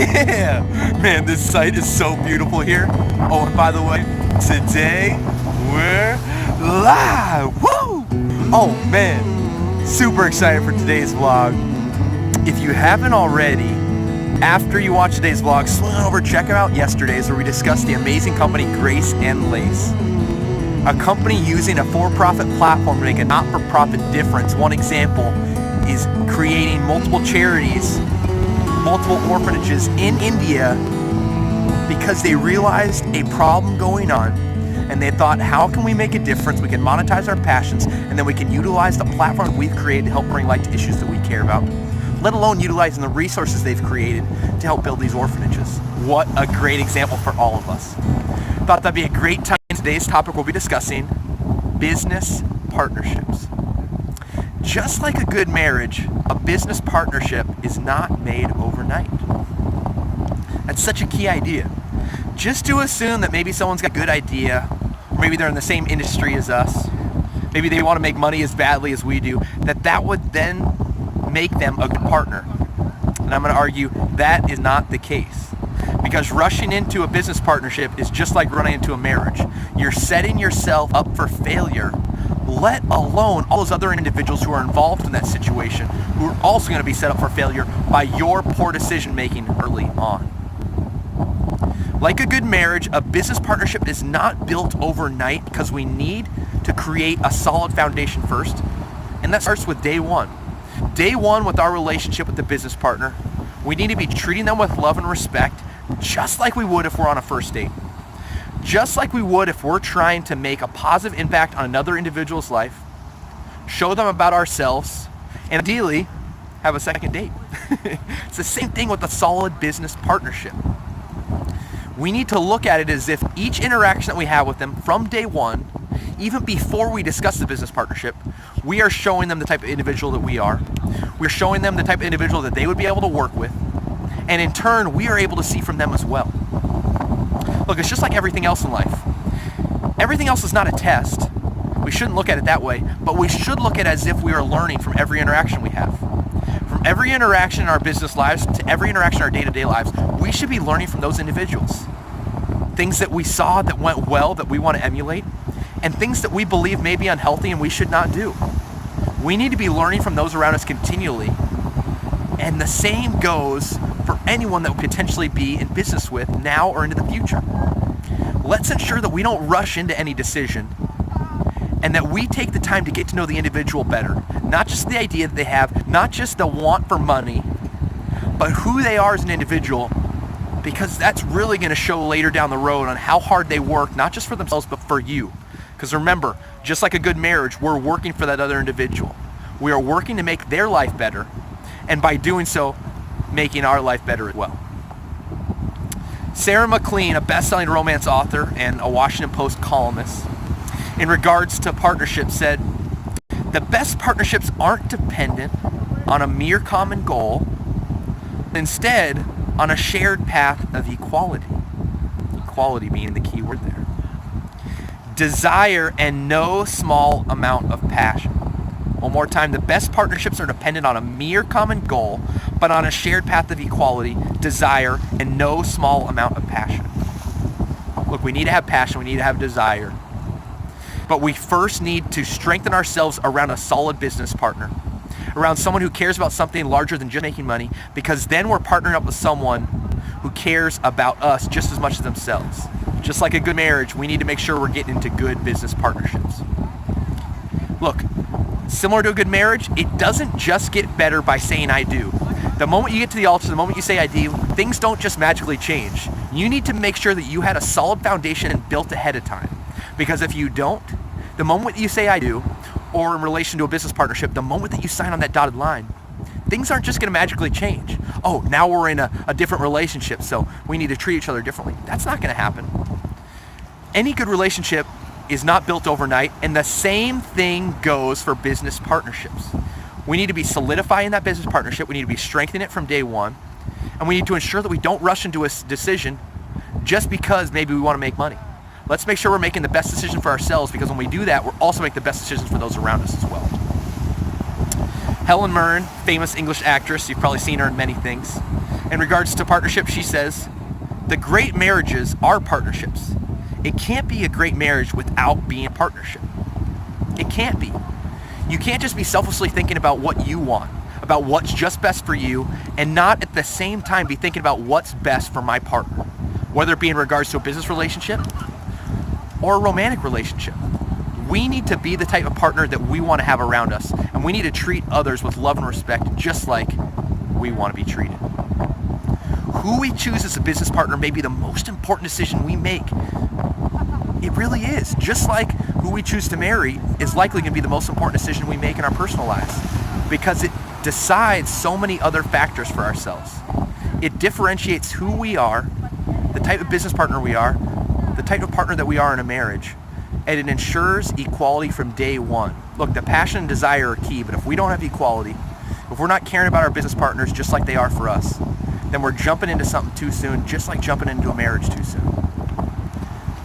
Yeah, man, this site is so beautiful here. Oh, and by the way, today we're live. Woo! Oh man, super excited for today's vlog. If you haven't already, after you watch today's vlog, swing on over, check out yesterday's where we discussed the amazing company Grace and Lace. A company using a for-profit platform to make a not-for-profit difference. One example is creating multiple charities, multiple orphanages in India because they realized a problem going on and they thought, how can we make a difference? We can monetize our passions and then we can utilize the platform we've created to help bring light to issues that we care about, let alone utilizing the resources they've created to help build these orphanages. What a great example for all of us. Thought that'd be a great time. Today's topic we'll be discussing business partnerships. Just like a good marriage, a business partnership is not made overnight. That's such a key idea. Just to assume that maybe someone's got a good idea, or maybe they're in the same industry as us, maybe they want to make money as badly as we do, that would then make them a good partner. And I'm going to argue that is not the case. Because rushing into a business partnership is just like running into a marriage. You're setting yourself up for failure, let alone all those other individuals who are involved in that situation, who are also going to be set up for failure by your poor decision making early on. Like a good marriage, a business partnership is not built overnight because we need to create a solid foundation first. And that starts with day one. Day one with our relationship with the business partner, we need to be treating them with love and respect, just like we would if we're on a first date. Just like we would if we're trying to make a positive impact on another individual's life, show them about ourselves, and ideally, have a second date. It's the same thing with a solid business partnership. We need to look at it as if each interaction that we have with them from day one, even before we discuss the business partnership, we are showing them the type of individual that we are. We're showing them the type of individual that they would be able to work with. And in turn, we are able to see from them as well. Look, it's just like everything else in life. Everything else is not a test. We shouldn't look at it that way, but we should look at it as if we are learning from every interaction we have. From every interaction in our business lives to every interaction in our day-to-day lives, we should be learning from those individuals. Things that we saw that went well that we want to emulate, and things that we believe may be unhealthy and we should not do. We need to be learning from those around us continually. And the same goes for anyone that would potentially be in business with now or into the future. Let's ensure that we don't rush into any decision and that we take the time to get to know the individual better. Not just the idea that they have, not just the want for money, but who they are as an individual, because that's really going to show later down the road on how hard they work, not just for themselves, but for you. Because remember, just like a good marriage, we're working for that other individual. We are working to make their life better, and by doing so, making our life better as well. Sarah McLean, a best-selling romance author and a Washington Post columnist, in regards to partnerships said, "The best partnerships aren't dependent on a mere common goal, instead on a shared path of equality." Equality being the key word there. Desire and no small amount of passion. One more time, the best partnerships are dependent on a mere common goal, but on a shared path of equality, desire, and no small amount of passion. Look, we need to have passion, we need to have desire, but we first need to strengthen ourselves around a solid business partner, around someone who cares about something larger than just making money, because then we're partnering up with someone who cares about us just as much as themselves. Just like a good marriage, we need to make sure we're getting into good business partnerships. Look, similar to a good marriage, it doesn't just get better by saying I do. The moment you get to the altar, the moment you say I do, things don't just magically change. You need to make sure that you had a solid foundation and built ahead of time. Because if you don't, the moment you say I do, or in relation to a business partnership, the moment that you sign on that dotted line, things aren't just going to magically change. Oh, now we're in a different relationship, so we need to treat each other differently. That's not going to happen. Any good relationship is not built overnight, and the same thing goes for business partnerships. We need to be solidifying that business partnership, we need to be strengthening it from day one, and we need to ensure that we don't rush into a decision just because maybe we want to make money. Let's make sure we're making the best decision for ourselves, because when we do that, we're also making the best decisions for those around us as well. Helen Mirren, famous English actress, you've probably seen her in many things. In regards to partnership, she says, "The great marriages are partnerships. It can't be a great marriage without being a partnership. It can't be. You can't just be selfishly thinking about what you want, about what's just best for you, and not at the same time be thinking about what's best for my partner, whether it be in regards to a business relationship or a romantic relationship. We need to be the type of partner that we want to have around us, and we need to treat others with love and respect just like we want to be treated. Who we choose as a business partner may be the most important decision we make. It really is. Just like who we choose to marry is likely going to be the most important decision we make in our personal lives, because it decides so many other factors for ourselves. It differentiates who we are, the type of business partner we are, the type of partner that we are in a marriage, and it ensures equality from day one. Look, the passion and desire are key, but if we don't have equality, if we're not caring about our business partners just like they are for us, then we're jumping into something too soon, just like jumping into a marriage too soon.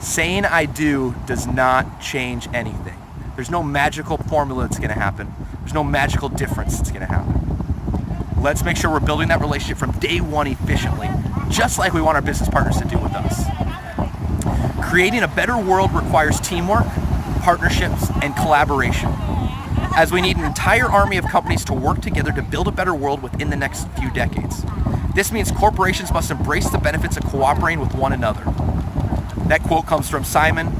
Saying I do does not change anything. There's no magical formula that's going to happen. There's no magical difference that's going to happen. Let's make sure we're building that relationship from day one efficiently, just like we want our business partners to do with us. Creating a better world requires teamwork, partnerships, and collaboration, as we need an entire army of companies to work together to build a better world within the next few decades. This means corporations must embrace the benefits of cooperating with one another. That quote comes from Simon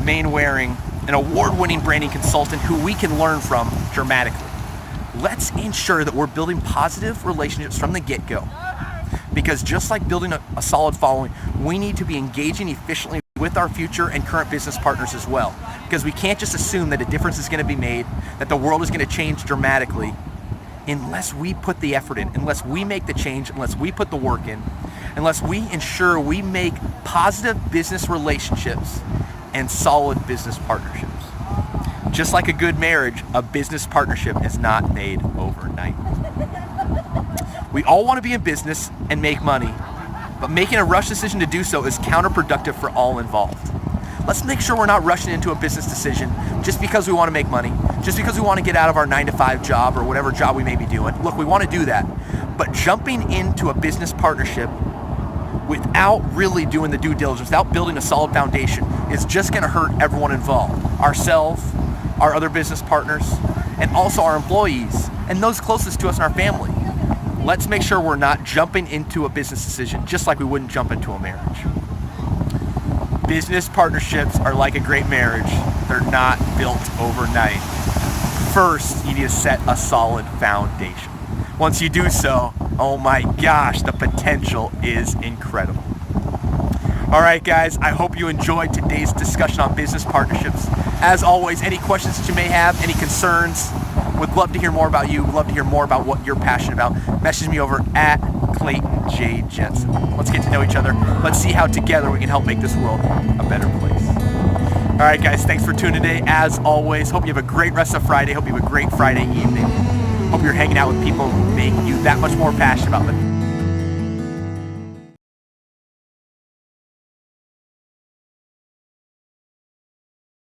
Mainwaring, an award-winning branding consultant who we can learn from dramatically. Let's ensure that we're building positive relationships from the get-go, because just like building a solid following, we need to be engaging efficiently with our future and current business partners as well, because we can't just assume that a difference is going to be made, that the world is going to change dramatically, unless we put the effort in, unless we make the change, unless we put the work in, unless we ensure we make positive business relationships and solid business partnerships. Just like a good marriage, a business partnership is not made overnight. We all want to be in business and make money, but making a rush decision to do so is counterproductive for all involved. Let's make sure we're not rushing into a business decision just because we want to make money, just because we want to get out of our 9-to-5 job or whatever job we may be doing. Look, we want to do that, but jumping into a business partnership without really doing the due diligence, without building a solid foundation, is just going to hurt everyone involved. Ourselves, our other business partners, and also our employees, and those closest to us in our family. Let's make sure we're not jumping into a business decision just like we wouldn't jump into a marriage. Business partnerships are like a great marriage. They're not built overnight. First, you need to set a solid foundation. Once you do so, oh my gosh, the potential is incredible. All right, guys, I hope you enjoyed today's discussion on business partnerships. As always, any questions that you may have, any concerns, would love to hear more about you, would love to hear more about what you're passionate about. Message me over at Clayton J. Jensen. Let's get to know each other. Let's see how together we can help make this world a better place. All right, guys, thanks for tuning today. As always, hope you have a great rest of Friday. Hope you have a great Friday evening. Hope you're hanging out with people who make you that much more passionate about them.